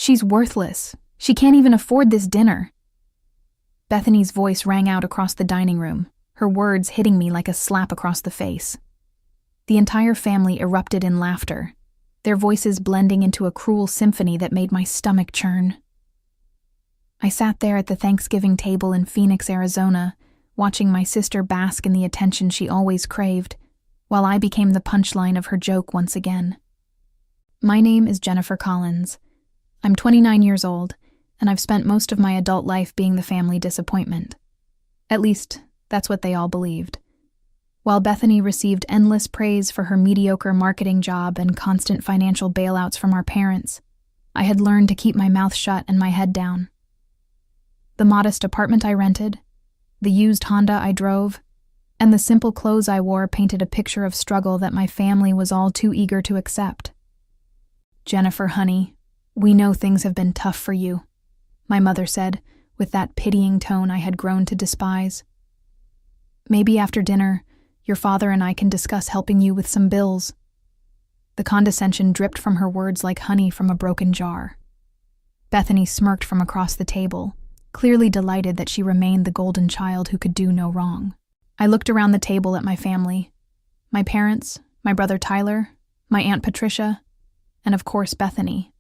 She's worthless. She can't even afford this dinner." Bethany's voice rang out across the dining room, her words hitting me like a slap across the face. The entire family erupted in laughter, their voices blending into a cruel symphony that made my stomach churn. I sat there at the Thanksgiving table in Phoenix, Arizona, watching my sister bask in the attention she always craved, while I became the punchline of her joke once again. My name is Jennifer Collins. I'm 29 years old, and I've spent most of my adult life being the family disappointment. At least, that's what they all believed. While Bethany received endless praise for her mediocre marketing job and constant financial bailouts from our parents, I had learned to keep my mouth shut and my head down. The modest apartment I rented, the used Honda I drove, and the simple clothes I wore painted a picture of struggle that my family was all too eager to accept. "Jennifer, honey, we know things have been tough for you," my mother said, with that pitying tone I had grown to despise. "Maybe after dinner, your father and I can discuss helping you with some bills." The condescension dripped from her words like honey from a broken jar. Bethany smirked from across the table, clearly delighted that she remained the golden child who could do no wrong. I looked around the table at my family, my parents, my brother Tyler, my Aunt Patricia, and of course Bethany.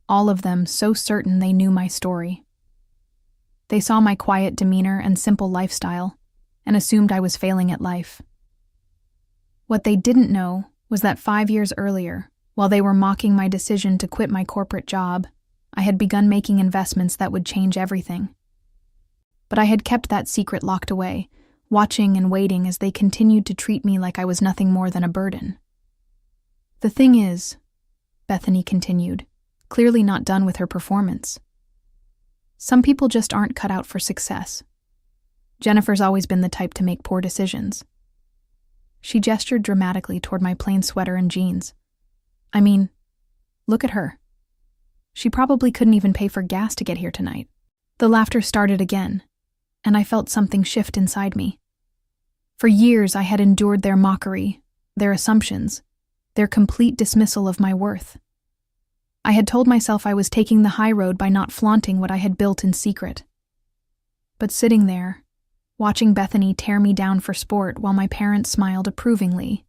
All of them so certain they knew my story. They saw my quiet demeanor and simple lifestyle, and assumed I was failing at life. What they didn't know was that 5 years earlier, while they were mocking my decision to quit my corporate job, I had begun making investments that would change everything. But I had kept that secret locked away, watching and waiting as they continued to treat me like I was nothing more than a burden. "The thing is," Bethany continued, clearly not done with her performance, "some people just aren't cut out for success. Jennifer's always been the type to make poor decisions." She gestured dramatically toward my plain sweater and jeans. "I mean, look at her. She probably couldn't even pay for gas to get here tonight." The laughter started again, and I felt something shift inside me. For years I had endured their mockery, their assumptions, their complete dismissal of my worth. I had told myself I was taking the high road by not flaunting what I had built in secret. But sitting there, watching Bethany tear me down for sport while my parents smiled approvingly,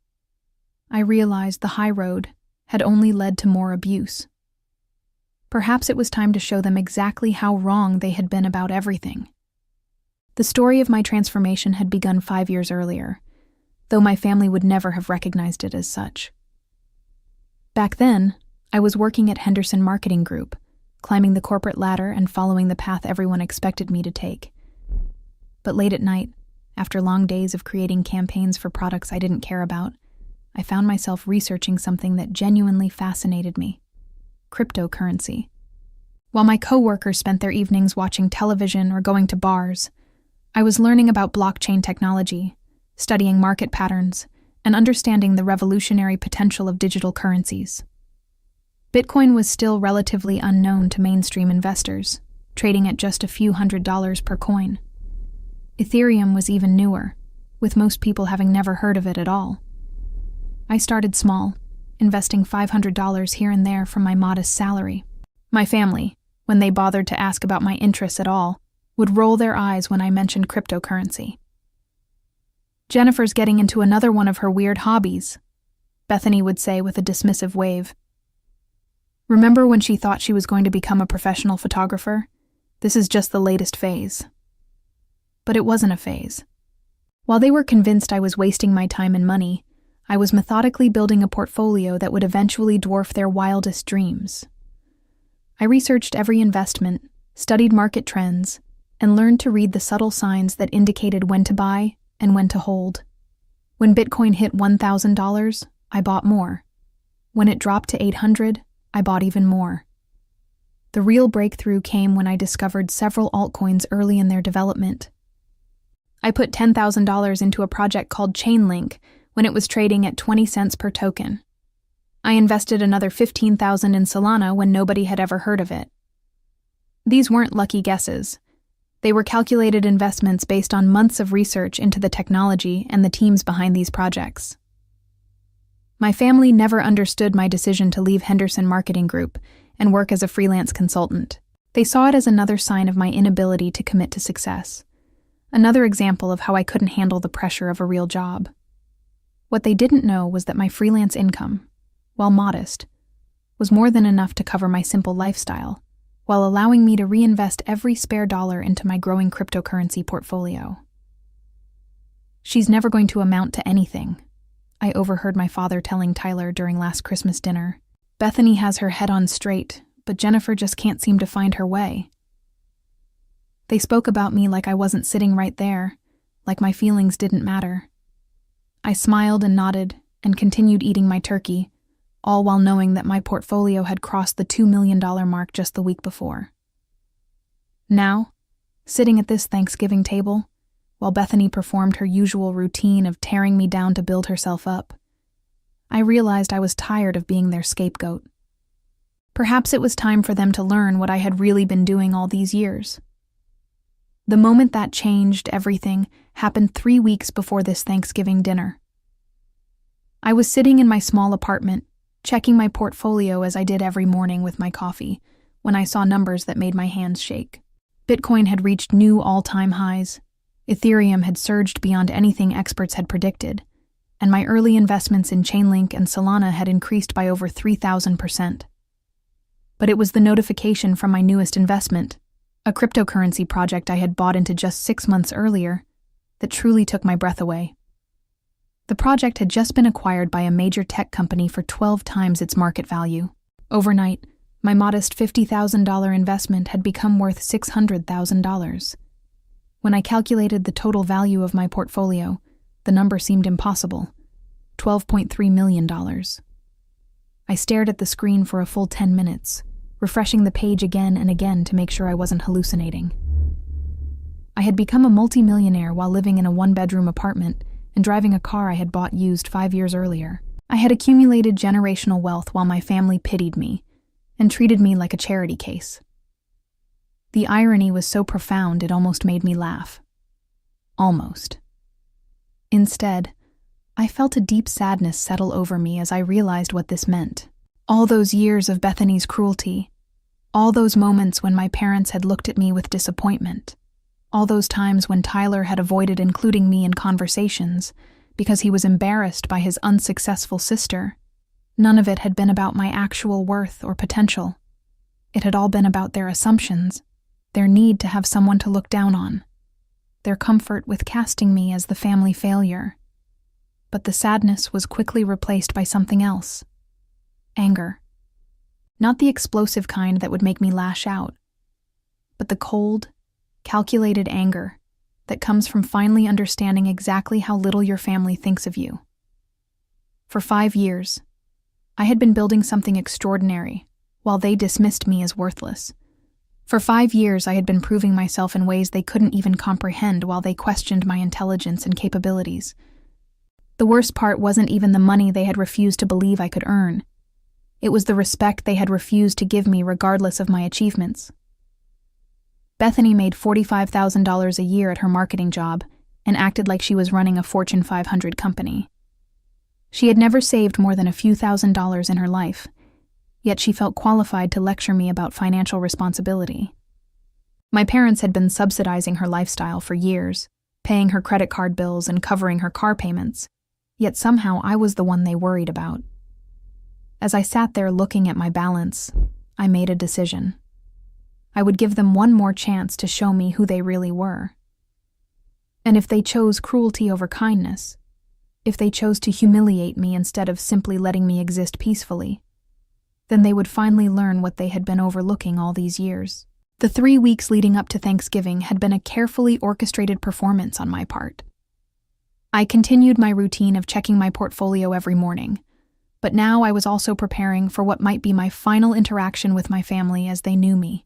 I realized the high road had only led to more abuse. Perhaps it was time to show them exactly how wrong they had been about everything. The story of my transformation had begun 5 years earlier, though my family would never have recognized it as such. Back then, I was working at Henderson Marketing Group, climbing the corporate ladder and following the path everyone expected me to take. But late at night, after long days of creating campaigns for products I didn't care about, I found myself researching something that genuinely fascinated me: cryptocurrency. While my coworkers spent their evenings watching television or going to bars, I was learning about blockchain technology, studying market patterns, and understanding the revolutionary potential of digital currencies. Bitcoin was still relatively unknown to mainstream investors, trading at just a few $100s per coin. Ethereum was even newer, with most people having never heard of it at all. I started small, investing $500 here and there from my modest salary. My family, when they bothered to ask about my interests at all, would roll their eyes when I mentioned cryptocurrency. "Jennifer's getting into another one of her weird hobbies," Bethany would say with a dismissive wave. "Remember when she thought she was going to become a professional photographer? This is just the latest phase." But it wasn't a phase. While they were convinced I was wasting my time and money, I was methodically building a portfolio that would eventually dwarf their wildest dreams. I researched every investment, studied market trends, and learned to read the subtle signs that indicated when to buy and when to hold. When Bitcoin hit $1,000, I bought more. When it dropped to $800, I bought even more. The real breakthrough came when I discovered several altcoins early in their development. I put $10,000 into a project called Chainlink when it was trading at 20 cents per token. I invested another $15,000 in Solana when nobody had ever heard of it. These weren't lucky guesses. They were calculated investments based on months of research into the technology and the teams behind these projects. My family never understood my decision to leave Henderson Marketing Group, and work as a freelance consultant. They saw it as another sign of my inability to commit to success, another example of how I couldn't handle the pressure of a real job. What they didn't know was that my freelance income, while modest, was more than enough to cover my simple lifestyle, while allowing me to reinvest every spare dollar into my growing cryptocurrency portfolio. "She's never going to amount to anything," I overheard my father telling Tyler during last Christmas dinner. "Bethany has her head on straight, but Jennifer just can't seem to find her way." They spoke about me like I wasn't sitting right there, like my feelings didn't matter. I smiled and nodded and continued eating my turkey, all while knowing that my portfolio had crossed the $2 million mark just the week before. Now, sitting at this Thanksgiving table, while Bethany performed her usual routine of tearing me down to build herself up, I realized I was tired of being their scapegoat. Perhaps it was time for them to learn what I had really been doing all these years. The moment that changed everything happened 3 weeks before this Thanksgiving dinner. I was sitting in my small apartment, checking my portfolio as I did every morning with my coffee, when I saw numbers that made my hands shake. Bitcoin had reached new all-time highs, Ethereum had surged beyond anything experts had predicted, and my early investments in Chainlink and Solana had increased by over 3,000%. But it was the notification from my newest investment, a cryptocurrency project I had bought into just 6 months earlier, that truly took my breath away. The project had just been acquired by a major tech company for 12 times its market value. Overnight, my modest $50,000 investment had become worth $600,000. When I calculated the total value of my portfolio, the number seemed impossible: $12.3 million. I stared at the screen for a full 10 minutes, refreshing the page again and again to make sure I wasn't hallucinating. I had become a multimillionaire while living in a one-bedroom apartment and driving a car I had bought used 5 years earlier. I had accumulated generational wealth while my family pitied me and treated me like a charity case. The irony was so profound it almost made me laugh. Almost. Instead, I felt a deep sadness settle over me as I realized what this meant. All those years of Bethany's cruelty, all those moments when my parents had looked at me with disappointment, all those times when Tyler had avoided including me in conversations because he was embarrassed by his unsuccessful sister, none of it had been about my actual worth or potential. It had all been about their assumptions, their need to have someone to look down on, their comfort with casting me as the family failure. But the sadness was quickly replaced by something else: anger. Not the explosive kind that would make me lash out, but the cold, calculated anger that comes from finally understanding exactly how little your family thinks of you. For 5 years, I had been building something extraordinary while they dismissed me as worthless. For 5 years, I had been proving myself in ways they couldn't even comprehend while they questioned my intelligence and capabilities. The worst part wasn't even the money they had refused to believe I could earn. It was the respect they had refused to give me regardless of my achievements. Bethany made $45,000 a year at her marketing job and acted like she was running a Fortune 500 company. She had never saved more than a few $1,000s in her life, yet she felt qualified to lecture me about financial responsibility. My parents had been subsidizing her lifestyle for years, paying her credit card bills and covering her car payments, yet somehow I was the one they worried about. As I sat there looking at my balance, I made a decision. I would give them one more chance to show me who they really were. And if they chose cruelty over kindness, if they chose to humiliate me instead of simply letting me exist peacefully, then they would finally learn what they had been overlooking all these years. The 3 weeks leading up to Thanksgiving had been a carefully orchestrated performance on my part. I continued my routine of checking my portfolio every morning, but now I was also preparing for what might be my final interaction with my family as they knew me.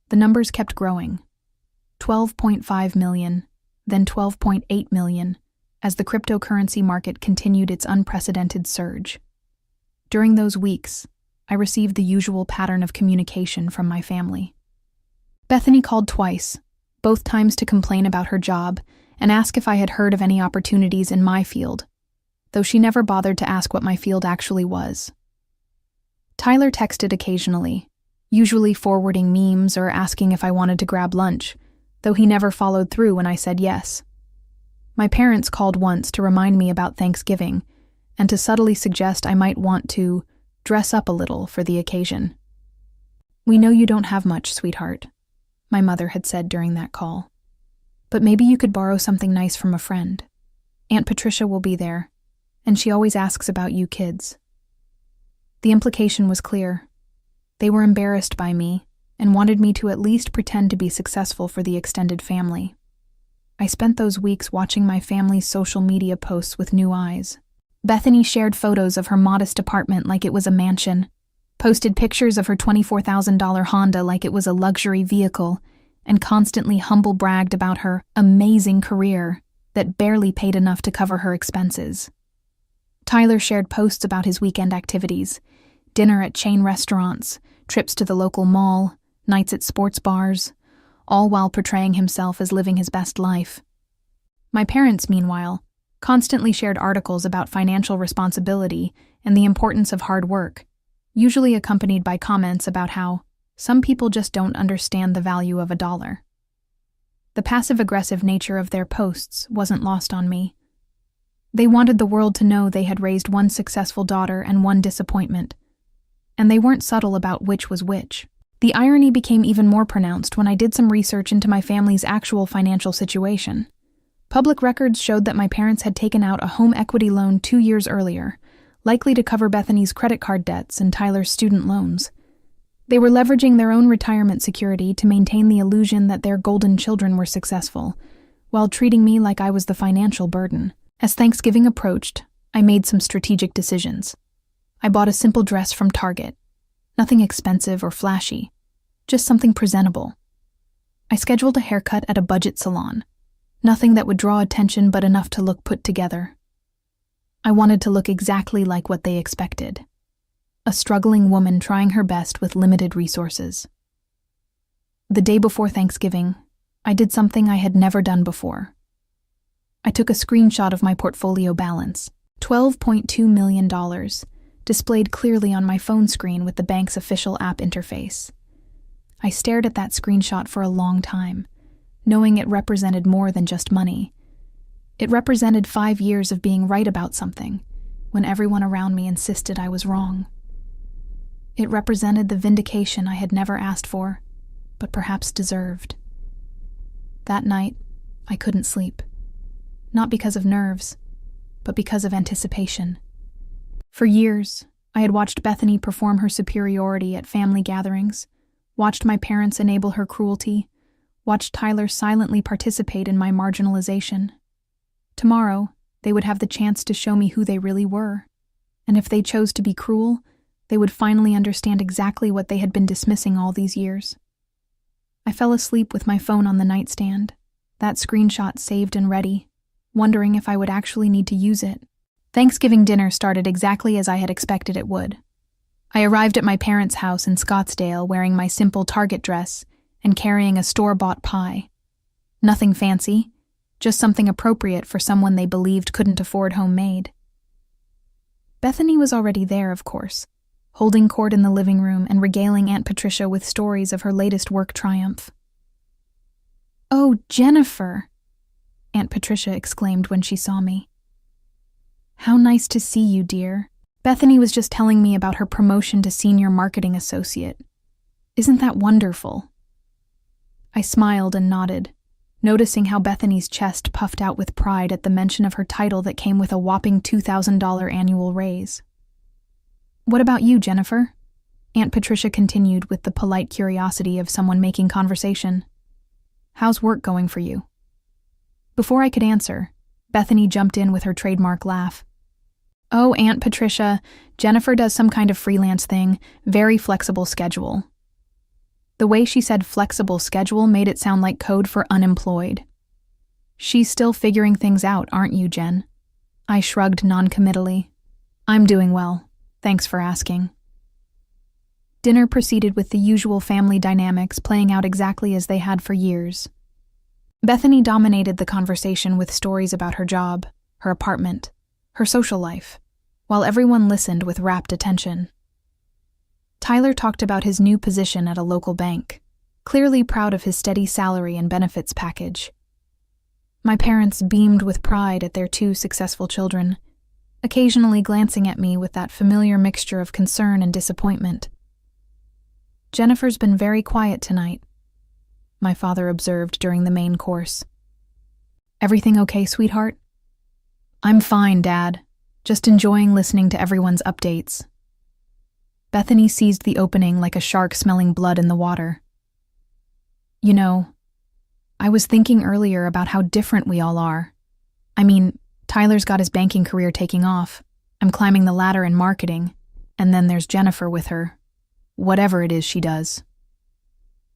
The numbers kept growing. 12.5 million, then 12.8 million, as the cryptocurrency market continued its unprecedented surge. During those weeks, I received the usual pattern of communication from my family. Bethany called twice, both times to complain about her job and ask if I had heard of any opportunities in my field, though she never bothered to ask what my field actually was. Tyler texted occasionally, usually forwarding memes or asking if I wanted to grab lunch, though he never followed through when I said yes. My parents called once to remind me about Thanksgiving and to subtly suggest I might want to dress up a little for the occasion. "We know you don't have much, sweetheart," my mother had said during that call. "But maybe you could borrow something nice from a friend. Aunt Patricia will be there, and she always asks about you kids." The implication was clear. They were embarrassed by me and wanted me to at least pretend to be successful for the extended family. I spent those weeks watching my family's social media posts with new eyes. Bethany shared photos of her modest apartment like it was a mansion, posted pictures of her $24,000 Honda like it was a luxury vehicle, and constantly humble bragged about her amazing career that barely paid enough to cover her expenses. Tyler shared posts about his weekend activities: dinner at chain restaurants, trips to the local mall, nights at sports bars, all while portraying himself as living his best life. My parents, meanwhile, constantly shared articles about financial responsibility and the importance of hard work, usually accompanied by comments about how some people just don't understand the value of a dollar. The passive-aggressive nature of their posts wasn't lost on me. They wanted the world to know they had raised one successful daughter and one disappointment, and they weren't subtle about which was which. The irony became even more pronounced when I did some research into my family's actual financial situation. Public records showed that my parents had taken out a home equity loan 2 years earlier, likely to cover Bethany's credit card debts and Tyler's student loans. They were leveraging their own retirement security to maintain the illusion that their golden children were successful, while treating me like I was the financial burden. As Thanksgiving approached, I made some strategic decisions. I bought a simple dress from Target. Nothing expensive or flashy, just something presentable. I scheduled a haircut at a budget salon. Nothing that would draw attention but enough to look put together. I wanted to look exactly like what they expected. A struggling woman trying her best with limited resources. The day before Thanksgiving, I did something I had never done before. I took a screenshot of my portfolio balance, $12.2 million, displayed clearly on my phone screen with the bank's official app interface. I stared at that screenshot for a long time, knowing it represented more than just money. It represented 5 years of being right about something, when everyone around me insisted I was wrong. It represented the vindication I had never asked for, but perhaps deserved. That night, I couldn't sleep. Not because of nerves, but because of anticipation. For years, I had watched Bethany perform her superiority at family gatherings, watched my parents enable her cruelty, watched Tyler silently participate in my marginalization. Tomorrow, they would have the chance to show me who they really were, and if they chose to be cruel, they would finally understand exactly what they had been dismissing all these years. I fell asleep with my phone on the nightstand, that screenshot saved and ready, wondering if I would actually need to use it. Thanksgiving dinner started exactly as I had expected it would. I arrived at my parents' house in Scottsdale wearing my simple Target dress and carrying a store-bought pie. Nothing fancy, just something appropriate for someone they believed couldn't afford homemade. Bethany was already there, of course, holding court in the living room and regaling Aunt Patricia with stories of her latest work triumph. "Oh, Jennifer!" Aunt Patricia exclaimed when she saw me. "How nice to see you, dear. Bethany was just telling me about her promotion to senior marketing associate. Isn't that wonderful?" I smiled and nodded, noticing how Bethany's chest puffed out with pride at the mention of her title that came with a whopping $2,000 annual raise. "What about you, Jennifer?" Aunt Patricia continued with the polite curiosity of someone making conversation. "How's work going for you?" Before I could answer, Bethany jumped in with her trademark laugh. "Oh, Aunt Patricia, Jennifer does some kind of freelance thing, very flexible schedule." The way she said flexible schedule made it sound like code for unemployed. "She's still figuring things out, aren't you, Jen?" I shrugged noncommittally. "I'm doing well. Thanks for asking." Dinner proceeded with the usual family dynamics playing out exactly as they had for years. Bethany dominated the conversation with stories about her job, her apartment, her social life, while everyone listened with rapt attention. Tyler talked about his new position at a local bank, clearly proud of his steady salary and benefits package. My parents beamed with pride at their two successful children, occasionally glancing at me with that familiar mixture of concern and disappointment. "Jennifer's been very quiet tonight," my father observed during the main course. "Everything okay, sweetheart?" "I'm fine, Dad. Just enjoying listening to everyone's updates." Bethany seized the opening like a shark smelling blood in the water. "You know, I was thinking earlier about how different we all are. I mean, Tyler's got his banking career taking off. I'm climbing the ladder in marketing. And then there's Jennifer with her, whatever it is she does."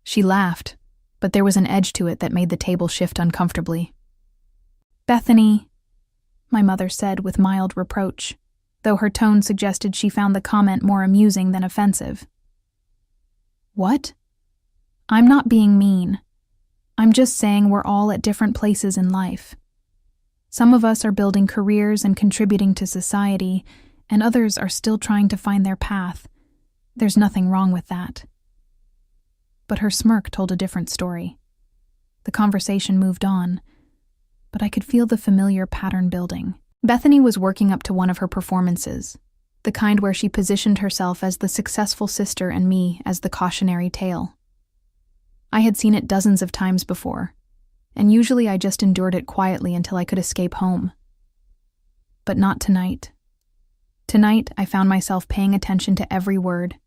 She laughed, but there was an edge to it that made the table shift uncomfortably. "Bethany," my mother said with mild reproach, though her tone suggested she found the comment more amusing than offensive. "What?" "I'm not being mean. I'm just saying we're all at different places in life. Some of us are building careers and contributing to society, and others are still trying to find their path. There's nothing wrong with that." But her smirk told a different story. The conversation moved on, but I could feel the familiar pattern building. Bethany was working up to one of her performances, the kind where she positioned herself as the successful sister and me as the cautionary tale. I had seen it dozens of times before, and usually I just endured it quietly until I could escape home. But not tonight. Tonight, I found myself paying attention to every word,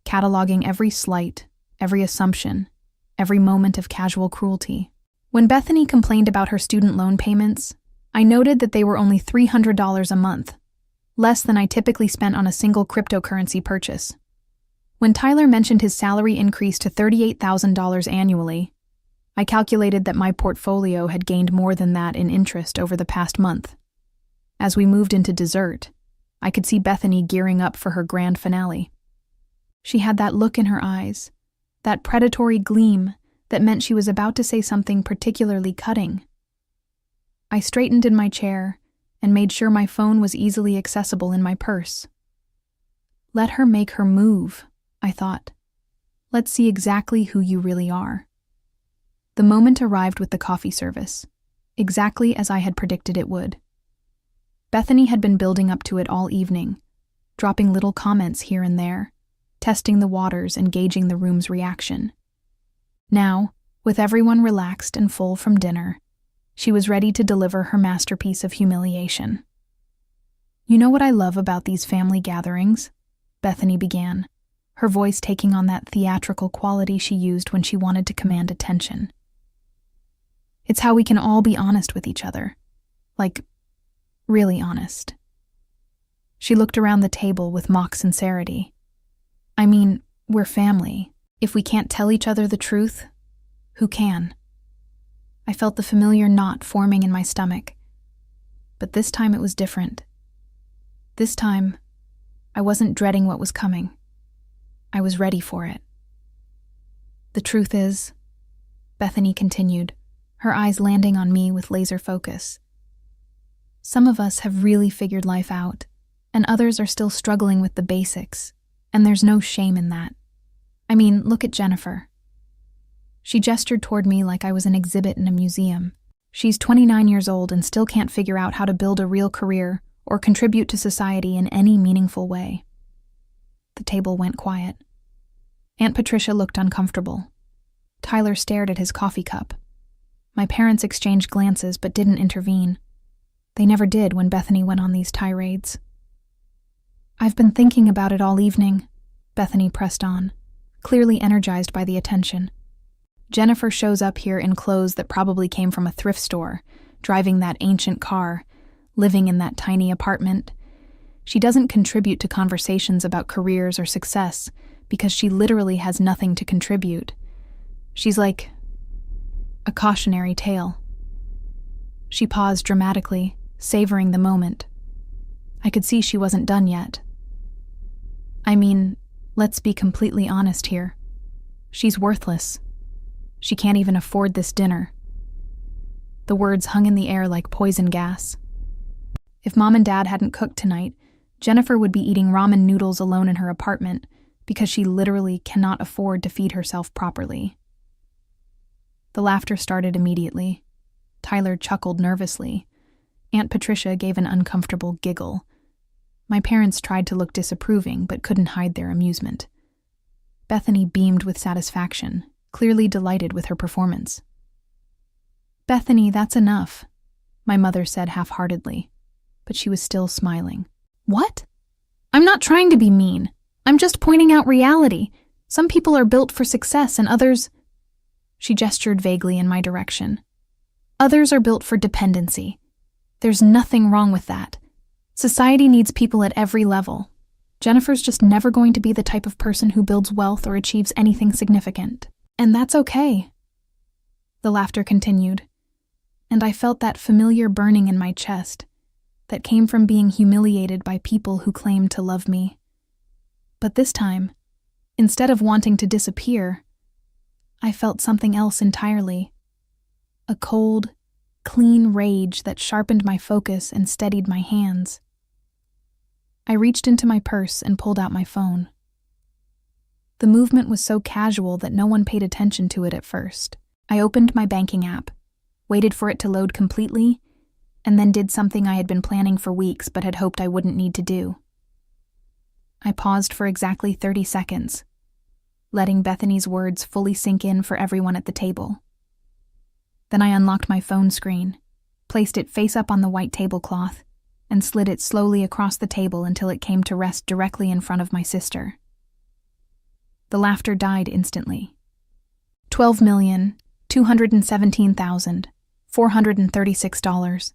cataloging every slight, every assumption, every moment of casual cruelty. When Bethany complained about her student loan payments, I noted that they were only $300 a month, less than I typically spent on a single cryptocurrency purchase. When Tyler mentioned his salary increase to $38,000 annually, I calculated that my portfolio had gained more than that in interest over the past month. As we moved into dessert, I could see Bethany gearing up for her grand finale. She had that look in her eyes, that predatory gleam that meant she was about to say something particularly cutting. I straightened in my chair and made sure my phone was easily accessible in my purse. Let her make her move, I thought. Let's see exactly who you really are. The moment arrived with the coffee service, exactly as I had predicted it would. Bethany had been building up to it all evening, dropping little comments here and there, testing the waters and gauging the room's reaction. Now, with everyone relaxed and full from dinner, she was ready to deliver her masterpiece of humiliation. "You know what I love about these family gatherings?" Bethany began, her voice taking on that theatrical quality she used when she wanted to command attention. "It's how we can all be honest with each other. Like, really honest." She looked around the table with mock sincerity. "I mean, we're family. If we can't tell each other the truth, who can?" I felt the familiar knot forming in my stomach. But this time it was different. This time, I wasn't dreading what was coming. I was ready for it. "The truth is," Bethany continued, her eyes landing on me with laser focus, "some of us have really figured life out, and others are still struggling with the basics, and there's no shame in that. I mean, look at Jennifer." She gestured toward me like I was an exhibit in a museum. "She's 29 years old and still can't figure out how to build a real career or contribute to society in any meaningful way." The table went quiet. Aunt Patricia looked uncomfortable. Tyler stared at his coffee cup. My parents exchanged glances but didn't intervene. They never did when Bethany went on these tirades. "I've been thinking about it all evening," Bethany pressed on, clearly energized by the attention. "Jennifer shows up here in clothes that probably came from a thrift store, driving that ancient car, living in that tiny apartment. She doesn't contribute to conversations about careers or success because she literally has nothing to contribute. She's like a cautionary tale." She paused dramatically, savoring the moment. I could see she wasn't done yet. "I mean, let's be completely honest here. She's worthless. She can't even afford this dinner." The words hung in the air like poison gas. If Mom and Dad hadn't cooked tonight, Jennifer would be eating ramen noodles alone in her apartment, because she literally cannot afford to feed herself properly. The laughter started immediately. Tyler chuckled nervously. Aunt Patricia gave an uncomfortable giggle. My parents tried to look disapproving but couldn't hide their amusement. Bethany beamed with satisfaction, clearly delighted with her performance. "Bethany, that's enough," my mother said half-heartedly, but she was still smiling. "What? I'm not trying to be mean. I'm just pointing out reality. Some people are built for success and others—" She gestured vaguely in my direction. "Others are built for dependency. There's nothing wrong with that. Society needs people at every level. Jennifer's just never going to be the type of person who builds wealth or achieves anything significant. And that's okay." The laughter continued, and I felt that familiar burning in my chest that came from being humiliated by people who claimed to love me. But this time, instead of wanting to disappear, I felt something else entirely. A cold, clean rage that sharpened my focus and steadied my hands. I reached into my purse and pulled out my phone. The movement was so casual that no one paid attention to it at first. I opened my banking app, waited for it to load completely, and then did something I had been planning for weeks but had hoped I wouldn't need to do. I paused for exactly 30 seconds, letting Bethany's words fully sink in for everyone at the table. Then I unlocked my phone screen, placed it face up on the white tablecloth, and slid it slowly across the table until it came to rest directly in front of my sister. The laughter died instantly. $12,217,436.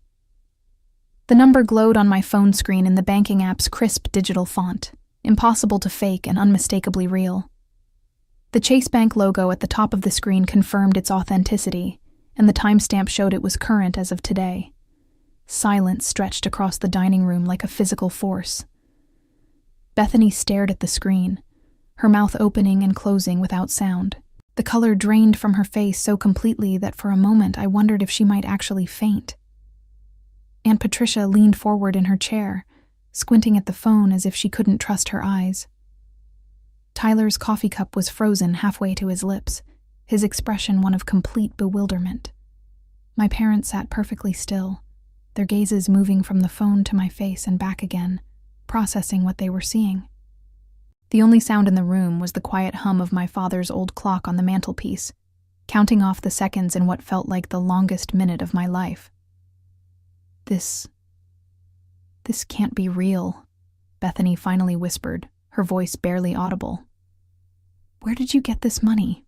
The number glowed on my phone screen in the banking app's crisp digital font, impossible to fake and unmistakably real. The Chase Bank logo at the top of the screen confirmed its authenticity, and the timestamp showed it was current as of today. Silence stretched across the dining room like a physical force. Bethany stared at the screen, her mouth opening and closing without sound. The color drained from her face so completely that for a moment I wondered if she might actually faint. Aunt Patricia leaned forward in her chair, squinting at the phone as if she couldn't trust her eyes. Tyler's coffee cup was frozen halfway to his lips, his expression one of complete bewilderment. My parents sat perfectly still, their gazes moving from the phone to my face and back again, processing what they were seeing. The only sound in the room was the quiet hum of my father's old clock on the mantelpiece, counting off the seconds in what felt like the longest minute of my life. This can't be real," Bethany finally whispered, her voice barely audible. "Where did you get this money?"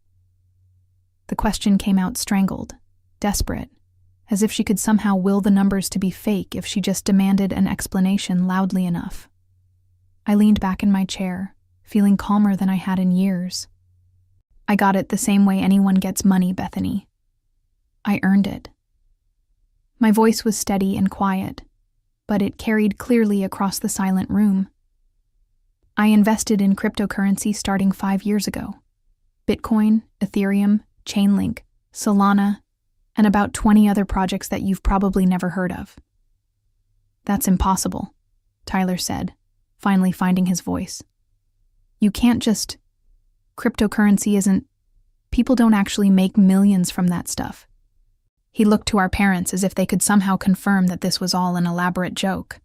The question came out strangled, desperate, as if she could somehow will the numbers to be fake if she just demanded an explanation loudly enough. I leaned back in my chair, feeling calmer than I had in years. "I got it the same way anyone gets money, Bethany. I earned it." My voice was steady and quiet, but it carried clearly across the silent room. "I invested in cryptocurrency starting 5 years ago. Bitcoin, Ethereum, Chainlink, Solana, and about 20 other projects that you've probably never heard of." "That's impossible," Tyler said, finally finding his voice. "You can't just... Cryptocurrency isn't... People don't actually make millions from that stuff." He looked to our parents as if they could somehow confirm that this was all an elaborate joke.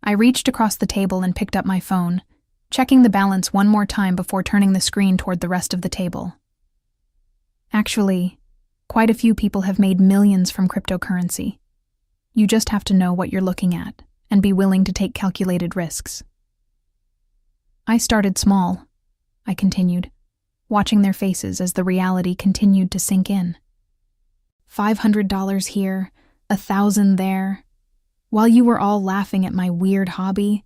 I reached across the table and picked up my phone, checking the balance one more time before turning the screen toward the rest of the table. "Actually, quite a few people have made millions from cryptocurrency. You just have to know what you're looking at and be willing to take calculated risks." "I started small," I continued, watching their faces as the reality continued to sink in. $500 here, 1,000 there. While you were all laughing at my weird hobby,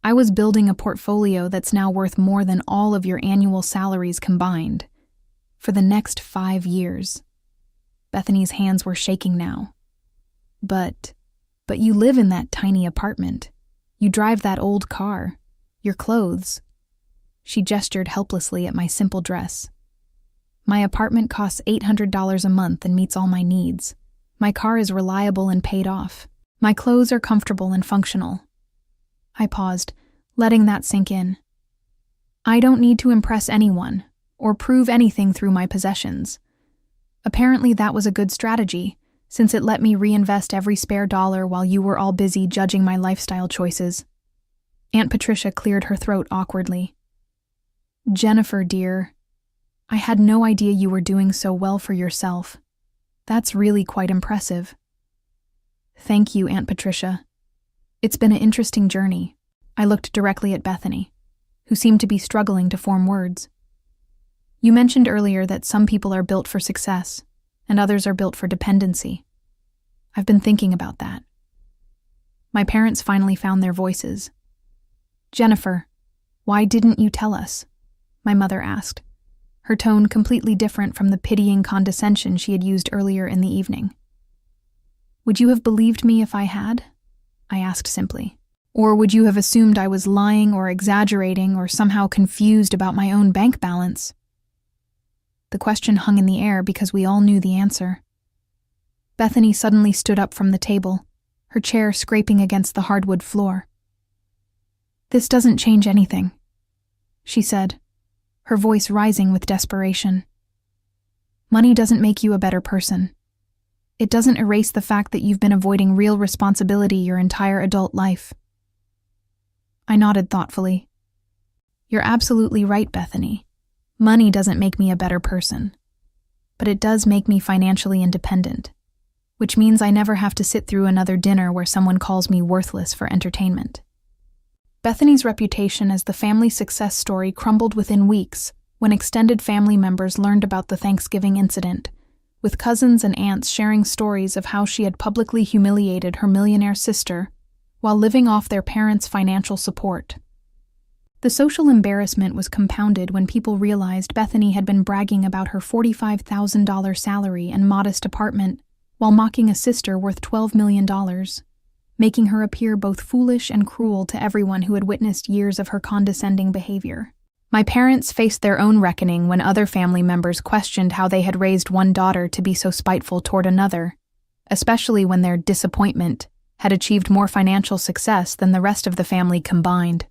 I was building a portfolio that's now worth more than all of your annual salaries combined. For the next 5 years. Bethany's hands were shaking now. But you live in that tiny apartment. You drive that old car. Your clothes." She gestured helplessly at my simple dress. "My apartment costs $800 a month and meets all my needs. My car is reliable and paid off. My clothes are comfortable and functional." I paused, letting that sink in. I don't need to impress anyone or prove anything through my possessions. Apparently that was a good strategy, since it let me reinvest every spare dollar while you were all busy judging my lifestyle choices. Aunt Patricia cleared her throat awkwardly. Jennifer, dear, I had no idea you were doing so well for yourself. That's really quite impressive. Thank you, Aunt Patricia. It's been an interesting journey. I looked directly at Bethany, who seemed to be struggling to form words. You mentioned earlier that some people are built for success, and others are built for dependency. I've been thinking about that. My parents finally found their voices. Jennifer, why didn't you tell us? My mother asked, her tone completely different from the pitying condescension she had used earlier in the evening. Would you have believed me if I had? I asked simply. Or would you have assumed I was lying or exaggerating or somehow confused about my own bank balance? The question hung in the air because we all knew the answer. Bethany suddenly stood up from the table, her chair scraping against the hardwood floor. This doesn't change anything, she said, her voice rising with desperation. Money doesn't make you a better person. It doesn't erase the fact that you've been avoiding real responsibility your entire adult life. I nodded thoughtfully. You're absolutely right, Bethany. Money doesn't make me a better person, but it does make me financially independent, which means I never have to sit through another dinner where someone calls me worthless for entertainment. Bethany's reputation as the family success story crumbled within weeks when extended family members learned about the Thanksgiving incident, with cousins and aunts sharing stories of how she had publicly humiliated her millionaire sister while living off their parents' financial support. The social embarrassment was compounded when people realized Bethany had been bragging about her $45,000 salary and modest apartment while mocking a sister worth $12 million, making her appear both foolish and cruel to everyone who had witnessed years of her condescending behavior. My parents faced their own reckoning when other family members questioned how they had raised one daughter to be so spiteful toward another, especially when their disappointment had achieved more financial success than the rest of the family combined,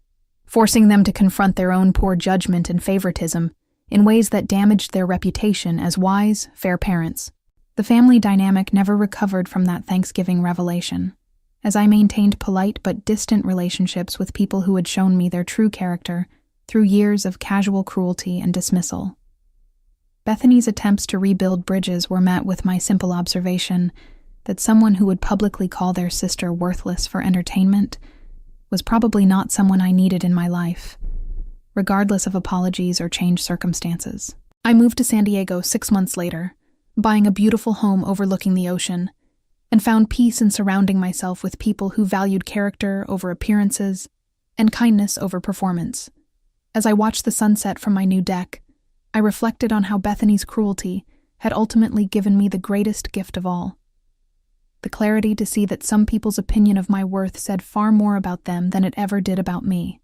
forcing them to confront their own poor judgment and favoritism in ways that damaged their reputation as wise, fair parents. The family dynamic never recovered from that Thanksgiving revelation, as I maintained polite but distant relationships with people who had shown me their true character through years of casual cruelty and dismissal. Bethany's attempts to rebuild bridges were met with my simple observation that someone who would publicly call their sister worthless for entertainment was probably not someone I needed in my life, regardless of apologies or changed circumstances. I moved to San Diego 6 months later, buying a beautiful home overlooking the ocean, and found peace in surrounding myself with people who valued character over appearances and kindness over performance. As I watched the sunset from my new deck, I reflected on how Bethany's cruelty had ultimately given me the greatest gift of all: the clarity to see that some people's opinion of my worth said far more about them than it ever did about me.